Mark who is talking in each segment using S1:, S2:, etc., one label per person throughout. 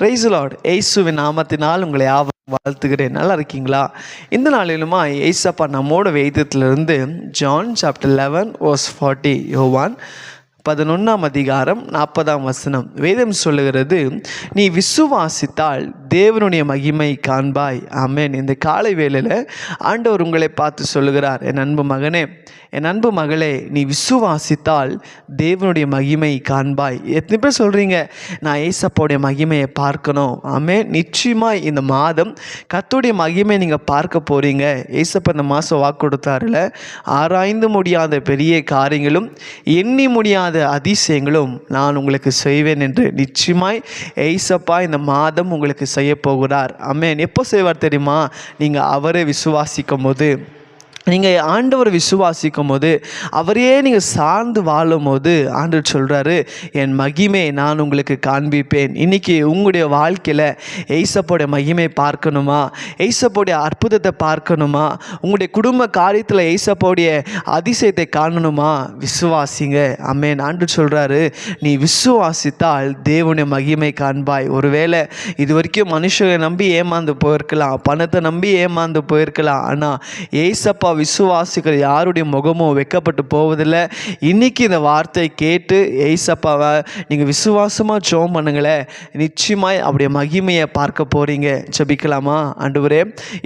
S1: Price Lord. இயேசுவின் நாமத்தினால் உங்களை வாழ்த்துகிறேன். நல்லா இருக்கீங்களா? இந்த நாளிலுமா ஏசப்பா நம்மோட வேதத்திலிருந்து ஜான் சாப்டர் 11:40, யோவான் 11ஆம் அதிகாரம் 40ஆம் வசனம் வேதம் சொல்லுகிறது, நீ விசுவாசித்தால் தேவனுடைய மகிமை காண்பாய். ஆமென். இந்த காலை வேளையில் ஆண்டவர் உங்களை பார்த்து சொல்லுகிறார், என் அன்பு மகனே, என் அன்பு மகளே, நீ விசுவாசித்தால் தேவனுடைய மகிமை காண்பாய். எத்தனை பேர் சொல்கிறீங்க, நான் ஏசப்பாவுடைய மகிமையை பார்க்கணும்? ஆமென். நிச்சயமாக இந்த மாதம் கர்த்தருடைய மகிமை நீங்கள் பார்க்க போகிறீங்க. ஏசப்பா இந்த மாதம் வாக்கு கொடுத்தாருல, ஆராய்ந்து முடியாத பெரிய காரியங்களும் எண்ணி முடியாத அதிசயங்களும் நான் உங்களுக்கு செய்வேன் என்று நிச்சயமாய் ஏசப்பா இந்த மாதம் உங்களுக்கு செய்ய போகிறார். ஆமென். எப்போ செய்வார் தெரியுமா? நீங்கள் அவரை விசுவாசிக்கும் போது, நீங்கள் ஆண்டவர் விசுவாசிக்கும் போது, அவரையே நீங்கள் சார்ந்து வாழும் போது ஆண்டவர் சொல்கிறாரு, என் மகிமை நான் உங்களுக்கு காண்பிப்பேன். இன்றைக்கி உங்களுடைய வாழ்க்கையில் ஏசப்போடைய மகிமை பார்க்கணுமா? ஏசப்போடைய அற்புதத்தை பார்க்கணுமா? உங்களுடைய குடும்ப காரியத்தில் ஏசப்போடைய அதிசயத்தை காணணுமா? விசுவாசிங்க. ஆமென். ஆண்டவர் சொல்கிறாரு, நீ விசுவாசித்தால் தேவனுடைய மகிமை காண்பாய். ஒருவேளை இது வரைக்கும் மனுஷனை நம்பி ஏமாந்து போயிருக்கலாம், பணத்தை நம்பி ஏமாந்து போயிருக்கலாம். ஆனால் ஏசப்பா விசுவாசிக்கிற யாருடைய முகமும் வெக்கப்பட்டு போவதில்லை. இன்னைக்கு இந்த வார்த்தை கேட்டு ஏசப்பாவை நீங்கள் விசுவாசமாக ஜெபம் பண்ணுங்களேன், நிச்சயமாய் அப்படியே மகிமையை பார்க்க போகிறீங்க. ஜெபிக்கலாமா? ஆண்டவரே,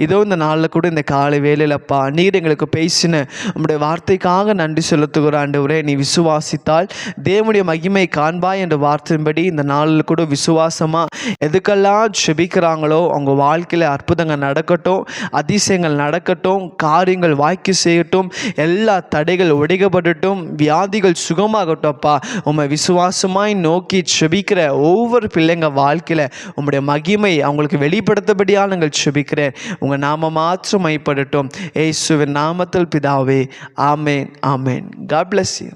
S1: இதோ இந்த நாளில் கூட இந்த காலை வேலையிலப்பா நீர் எங்களுக்கு பேசின உங்களுடைய வார்த்தைக்காக நன்றி செலுத்துகிற ஆண்டவரே, நீ விசுவாசித்தால் தேவனுடைய மகிமை காண்பாய் என்ற வார்த்தையின்படி இந்த நாளில் கூட விசுவாசமாக எதுக்கெல்லாம் ஜெபிக்கிறாங்களோ அவங்க வாழ்க்கையில் அற்புதங்கள் நடக்கட்டும், அதிசயங்கள் நடக்கட்டும், காரியங்கள் வாய்க்கு செய்யட்டும், எல்லா தடைகள் உடைக்கப்படட்டும், வியாதிகள் சுகமாகட்டும். அப்பா, உம்மை விசுவாசமாய் நோக்கி செபிக்கிற ஒவ்வொரு பிள்ளைங்க வாழ்க்கையில் உம்முடைய மகிமை அவங்களுக்கு வெளிப்படுத்தபடியாக நாங்கள் செபிக்கிறேன். உங்கள் நாம மாத்திரம் மைப்படட்டும். இயேசுவின் நாமத்தில் பிதாவே. ஆமேன், ஆமேன். God bless you.